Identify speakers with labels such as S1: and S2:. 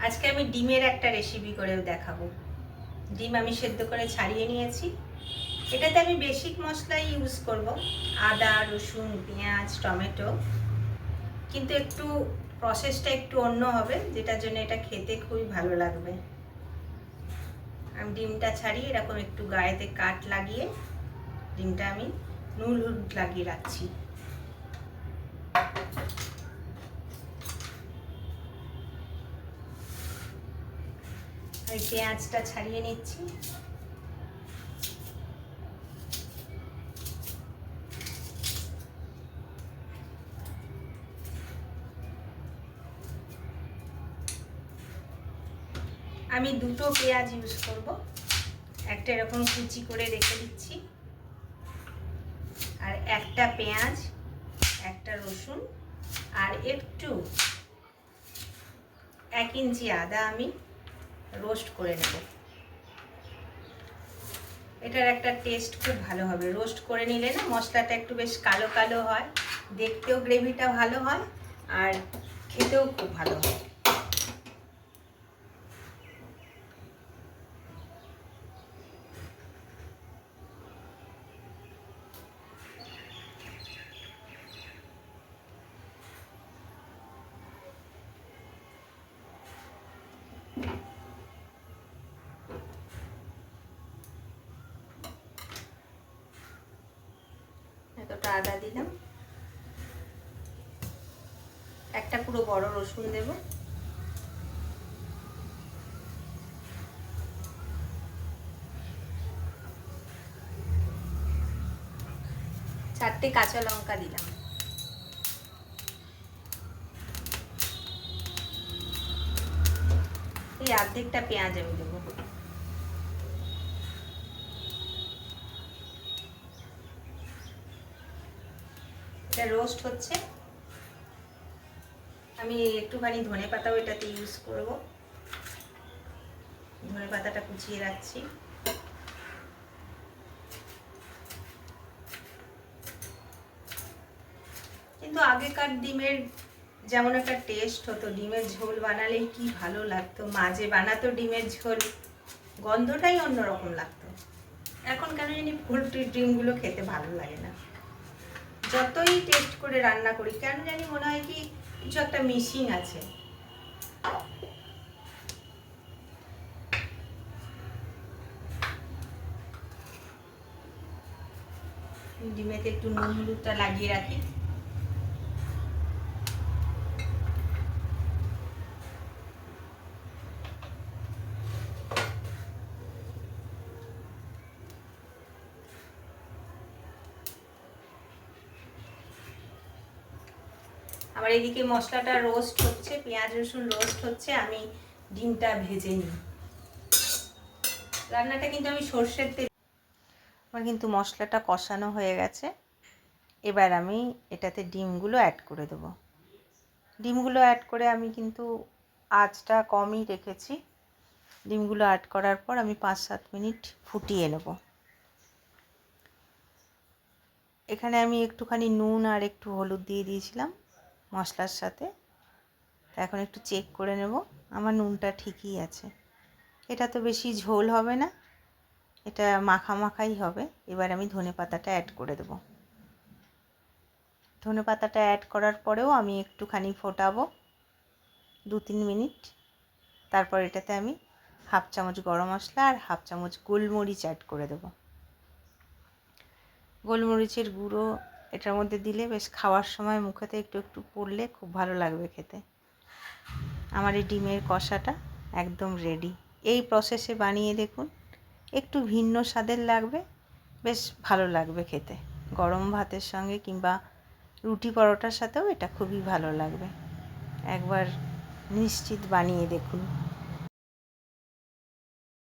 S1: আজকে আমি ডিমের একটা রেসিপি করেও দেখাবো। ডিম আমি সেদ্ধ করে ছাড়িয়ে নিয়েছি। এটাতে আমি বেসিক মশলাই ইউজ করব, আদা, রসুন, পেঁয়াজ, টমেটো, কিন্তু একটু প্রসেসটা একটু অন্য হবে, যেটার জন্য এটা খেতে খুবই ভালো লাগবে। আমি ডিমটা ছাড়িয়ে এরকম একটু গায়েতে কাট লাগিয়ে ডিমটা আমি নুন হলুদ লাগিয়ে রাখছি। আমি পেঁয়াজটা ছাড়িয়ে নিচ্ছি। আমি দুটো পেঁয়াজ ইউজ করব, একটা এরকম কুচি করে রেখে দিচ্ছি, আর একটা পেঁয়াজ, একটা রসুন, আর একটু 1 ইঞ্চি আদা আমি রোস্ট করে নেব। এটার একটা টেস্ট খুব ভালো হবে। রোস্ট করে নিলে না মশলাটা একটু বেশ কালো কালো হয়, দেখতেও গ্রেভিটা ভালো হয়, আর খেতেও খুব ভালো হয়। এতটা আদা দিলাম, একটা পুরো বড় রসুন দেব, চারটে কাঁচা লঙ্কা দিলাম, এই অর্ধেকটা পেঁয়াজ আমি দেবো। এটা রোস্ট হচ্ছে। আমি একটুখানি ধনে পাতাও এটাতে ইউজ করব, ধনে পাতাটা কুচিয়ে রাখছি। কিন্তু আগেকার ডিমের যেমন একটা টেস্ট হতো, ডিমের ঝোল বানালেই কি ভালো লাগতো, মাঝে বানাতো ডিমের ঝোল, গন্ধটাই অন্যরকম লাগতো। এখন কেন জানি পোলট্রির ডিমগুলো খেতে ভালো লাগে না, যতই টেস্ট করে রান্না করি কেন জানি মনে হয় কি কিছু একটা মিসিং আছে। ডিমেতে একটু নুন হলুদটা লাগিয়ে রাখি। আমার এদিকে মশলাটা রোস্ট হচ্ছে, পেঁয়াজ রসুন রোস্ট হচ্ছে, আমি ডিমটা ভেজে নিই। রান্নাটা কিন্তু আমি সর্ষের তেল। আমার কিন্তু মশলাটা কষানো হয়ে গেছে, এবার আমি এটাতে ডিমগুলো অ্যাড করে দেবো। ডিমগুলো অ্যাড করে আমি কিন্তু আঁচটা কমই রেখেছি। ডিমগুলো অ্যাড করার পর আমি 5-7 মিনিট ফুটিয়ে নেব। এখানে আমি একটুখানি নুন আর একটু হলুদ দিয়ে দিয়েছিলাম মশলার সাথে, এখন একটু চেক করে নেব আমার নুনটা ঠিকই আছে। এটা তো বেশি ঝোল হবে না, এটা মাখা মাখাই হবে। এবার আমি ধনেপাতাটা অ্যাড করে দেব। ধনেপাতাটা অ্যাড করার পরেও আমি একটুখানি ফোটাবো 2-3 মিনিট। তারপর এটাতে আমি 1/2 চামচ গরম মশলা আর 1/2 চামচ গোলমরিচ অ্যাড করে দেব। গোলমরিচের গুঁড়ো এটার মধ্যে দিলে বেশ খাওয়ার সময় মুখেতে একটু একটু পড়লে খুব ভালো লাগবে খেতে। আমার এই ডিমের কষাটা একদম রেডি। এই প্রসেসে বানিয়ে দেখুন, একটু ভিন্ন স্বাদের লাগবে, বেশ ভালো লাগবে খেতে। গরম ভাতের সঙ্গে কিংবা রুটি পরোটার সাথেও এটা খুবই ভালো লাগবে। একবার নিশ্চিত বানিয়ে দেখুন।